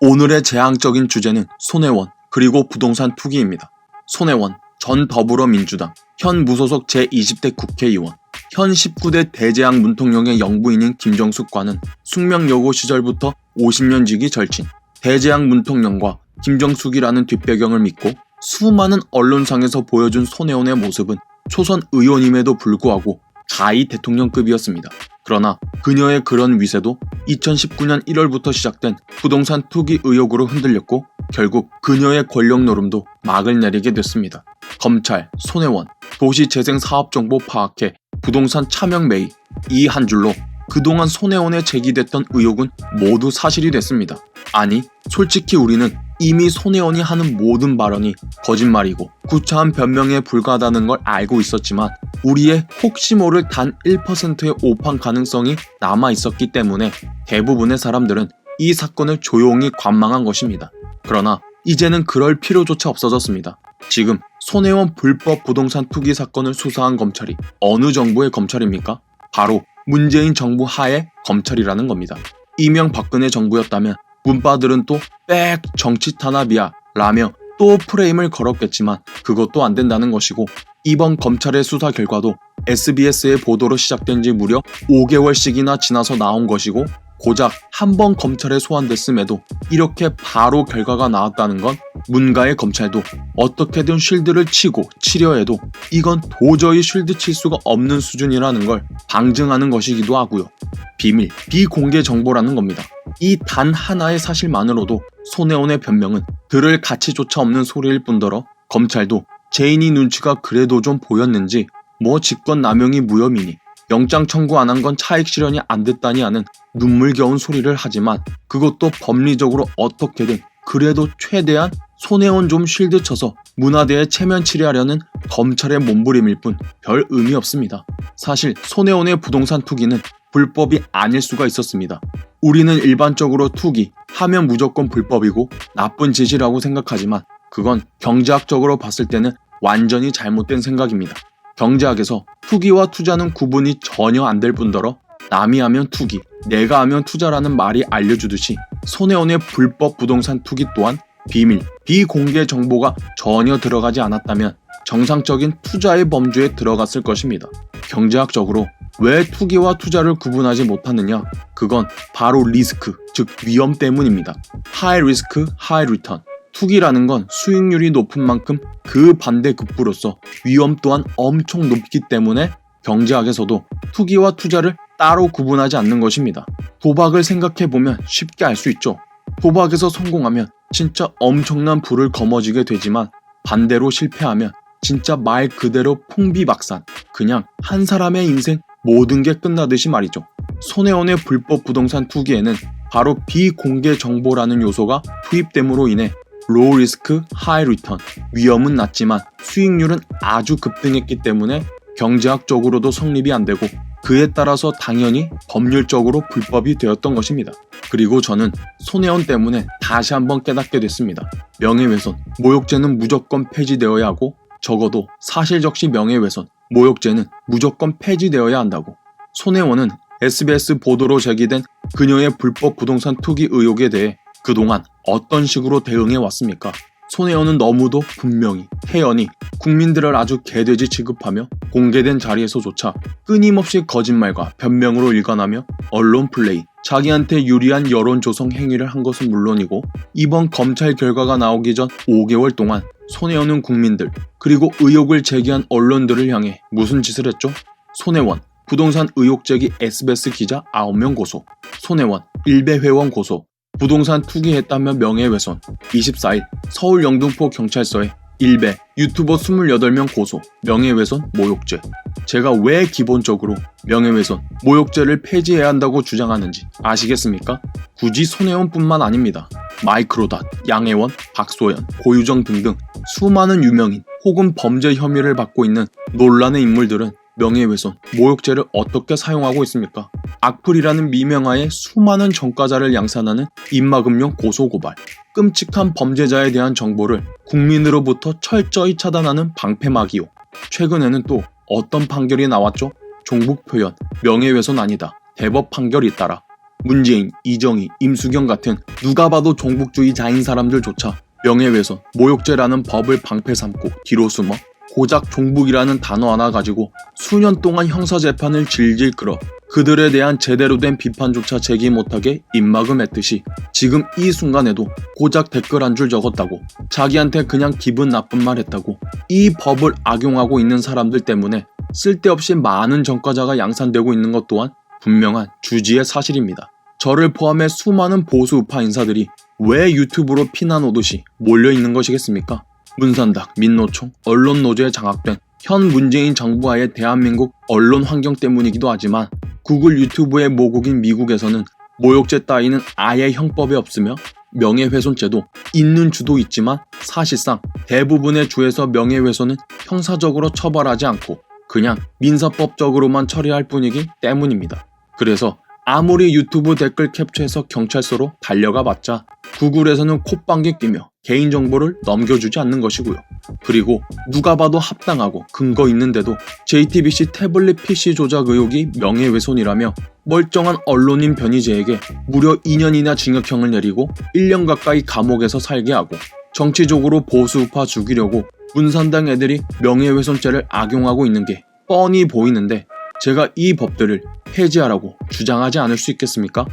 오늘의 재앙적인 주제는 손혜원 그리고 부동산 투기입니다. 손혜원 전 더불어민주당 현 무소속 제20대 국회의원, 현 19대 대재앙 문통령의 영부인인 김정숙과는 숙명여고 시절부터 50년 지기 절친, 대재앙 문통령과 김정숙이라는 뒷배경을 믿고 수많은 언론상에서 보여준 손혜원의 모습은 초선 의원임에도 불구하고 가히 대통령급이었습니다. 그러나 그녀의 그런 위세도 2019년 1월부터 시작된 부동산 투기 의혹으로 흔들렸고 결국 그녀의 권력 노름도 막을 내리게 됐습니다. 검찰, 손혜원, 도시재생사업정보 파악회, 부동산 차명 매입, 이 한 줄로 그동안 손혜원에 제기됐던 의혹은 모두 사실이 됐습니다. 아니, 솔직히 우리는 이미 손혜원이 하는 모든 발언이 거짓말이고 구차한 변명에 불과하다는 걸 알고 있었지만 우리의 혹시 모를 단 1%의 오판 가능성이 남아있었기 때문에 대부분의 사람들은 이 사건을 조용히 관망한 것입니다. 그러나 이제는 그럴 필요조차 없어졌습니다. 지금 손혜원 불법 부동산 투기 사건을 수사한 검찰이 어느 정부의 검찰입니까? 바로 문재인 정부 하에 검찰이라는 겁니다. 이명박근혜 정부였다면 문바들은 또 빽 정치 탄압이야 라며 또 프레임을 걸었겠지만 그것도 안 된다는 것이고, 이번 검찰의 수사 결과도 SBS의 보도로 시작된 지 무려 5개월씩이나 지나서 나온 것이고, 고작 한 번 검찰에 소환됐음에도 이렇게 바로 결과가 나왔다는 건 문가의 검찰도 어떻게든 쉴드를 치고 치려 해도 이건 도저히 쉴드 칠 수가 없는 수준이라는 걸 방증하는 것이기도 하고요. 비밀, 비공개 정보라는 겁니다. 이 단 하나의 사실만으로도 손혜원의 변명은 들을 가치조차 없는 소리일 뿐더러 검찰도 제인이 눈치가 그래도 좀 보였는지 뭐 직권남용이 무혐의니 영장 청구 안 한 건 차익 실현이 안 됐다니 하는 눈물겨운 소리를 하지만 그것도 법리적으로 어떻게든 그래도 최대한 손혜원 좀 쉴드 쳐서 문화대에 체면 치레하려는 검찰의 몸부림일 뿐 별 의미 없습니다. 사실 손혜원의 부동산 투기는 불법이 아닐 수가 있었습니다. 우리는 일반적으로 투기 하면 무조건 불법이고 나쁜 짓이라고 생각하지만 그건 경제학적으로 봤을 때는 완전히 잘못된 생각입니다. 경제학에서 투기와 투자는 구분이 전혀 안 될 뿐더러 남이 하면 투기, 내가 하면 투자라는 말이 알려주듯이 손혜원의 불법 부동산 투기 또한 비밀, 비공개 정보가 전혀 들어가지 않았다면 정상적인 투자의 범주에 들어갔을 것입니다. 경제학적으로 왜 투기와 투자를 구분하지 못하느냐? 그건 바로 리스크, 즉 위험 때문입니다. 하이 리스크, 하이 리턴. 투기라는 건 수익률이 높은 만큼 그 반대급부로서 위험 또한 엄청 높기 때문에 경제학에서도 투기와 투자를 따로 구분하지 않는 것입니다. 도박을 생각해보면 쉽게 알 수 있죠. 도박에서 성공하면 진짜 엄청난 부를 거머쥐게 되지만 반대로 실패하면 진짜 말 그대로 풍비박산, 그냥 한 사람의 인생 모든 게 끝나듯이 말이죠. 손혜원의 불법 부동산 투기에는 바로 비공개 정보라는 요소가 투입됨으로 인해 로우 리스크, 하이 리턴, 위험은 낮지만 수익률은 아주 급등했기 때문에 경제학적으로도 성립이 안 되고 그에 따라서 당연히 법률적으로 불법이 되었던 것입니다. 그리고 저는 손혜원 때문에 다시 한번 깨닫게 됐습니다. 명예훼손, 모욕죄는 무조건 폐지되어야 하고 적어도 사실적시 명예훼손, 모욕죄는 무조건 폐지되어야 한다고. 손혜원은 SBS 보도로 제기된 그녀의 불법 부동산 투기 의혹에 대해 그동안 어떤 식으로 대응해 왔습니까? 손혜원은 너무도 분명히 태연히 국민들을 아주 개돼지 취급하며 공개된 자리에서조차 끊임없이 거짓말과 변명으로 일관하며 언론 플레이, 자기한테 유리한 여론 조성 행위를 한 것은 물론이고 이번 검찰 결과가 나오기 전 5개월 동안 손혜원은 국민들 그리고 의혹을 제기한 언론들을 향해 무슨 짓을 했죠? 손혜원 부동산 의혹 제기 SBS 기자 9명 고소, 손혜원 일베 회원 고소, 부동산 투기했다며 명예훼손, 24일 서울 영등포 경찰서에 일베 유튜버 28명 고소, 명예훼손, 모욕죄. 제가 왜 기본적으로 명예훼손, 모욕죄를 폐지해야 한다고 주장하는지 아시겠습니까? 굳이 손혜원뿐만 아닙니다. 마이크로닷, 양혜원, 박소연, 고유정 등등 수많은 유명인 혹은 범죄 혐의를 받고 있는 논란의 인물들은 명예훼손, 모욕죄를 어떻게 사용하고 있습니까? 악플이라는 미명하에 수많은 전과자를 양산하는 입막음용 고소고발, 끔찍한 범죄자에 대한 정보를 국민으로부터 철저히 차단하는 방패막이요. 최근에는 또 어떤 판결이 나왔죠? 종북 표현, 명예훼손 아니다. 대법 판결 잇따라. 문재인, 이정희, 임수경 같은 누가 봐도 종북주의자인 사람들조차 명예훼손, 모욕죄라는 법을 방패 삼고 뒤로 숨어 고작 종북이라는 단어 하나 가지고 수년 동안 형사재판을 질질 끌어 그들에 대한 제대로 된 비판조차 제기 못하게 입막음 했듯이 지금 이 순간에도 고작 댓글 한 줄 적었다고, 자기한테 그냥 기분 나쁜 말 했다고, 이 법을 악용하고 있는 사람들 때문에 쓸데없이 많은 전과자가 양산되고 있는 것 또한 분명한 주지의 사실입니다. 저를 포함해 수많은 보수 우파 인사들이 왜 유튜브로 피난 오듯이 몰려있는 것이겠습니까? 문산당, 민노총, 언론노조에 장악된 현 문재인 정부와의 대한민국 언론 환경 때문이기도 하지만 구글 유튜브의 모국인 미국에서는 모욕죄 따위는 아예 형법에 없으며 명예훼손죄도 있는 주도 있지만 사실상 대부분의 주에서 명예훼손은 형사적으로 처벌하지 않고 그냥 민사법적으로만 처리할 뿐이기 때문입니다. 그래서 아무리 유튜브 댓글 캡처해서 경찰서로 달려가 봤자 구글에서는 콧방귀 끼며 개인정보를 넘겨주지 않는 것이고요. 그리고 누가 봐도 합당하고 근거 있는데도 JTBC 태블릿 PC 조작 의혹이 명예훼손이라며 멀쩡한 언론인 변희재에게 무려 2년이나 징역형을 내리고 1년 가까이 감옥에서 살게 하고 정치적으로 보수우파 죽이려고 문산당 애들이 명예훼손죄를 악용하고 있는 게 뻔히 보이는데 제가 이 법들을 폐지하라고 주장하지 않을 수 있겠습니까?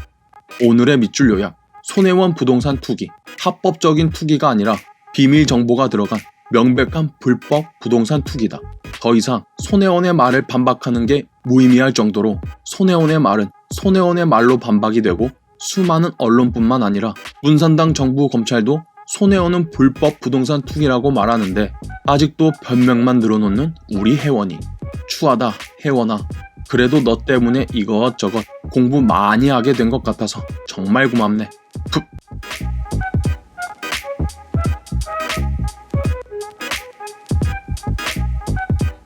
오늘의 밑줄 요약, 손혜원 부동산 투기, 합법적인 투기가 아니라 비밀 정보가 들어간 명백한 불법 부동산 투기다. 더 이상 손혜원의 말을 반박하는 게 무의미할 정도로 손혜원의 말은 손혜원의 말로 반박이 되고 수많은 언론뿐만 아니라 문산당 정부 검찰도 손혜원은 불법 부동산 투기라고 말하는데 아직도 변명만 늘어놓는 우리 혜원이. 추하다 혜원아. 그래도 너 때문에 이것저것 공부 많이 하게 된 것 같아서 정말 고맙네. 푹.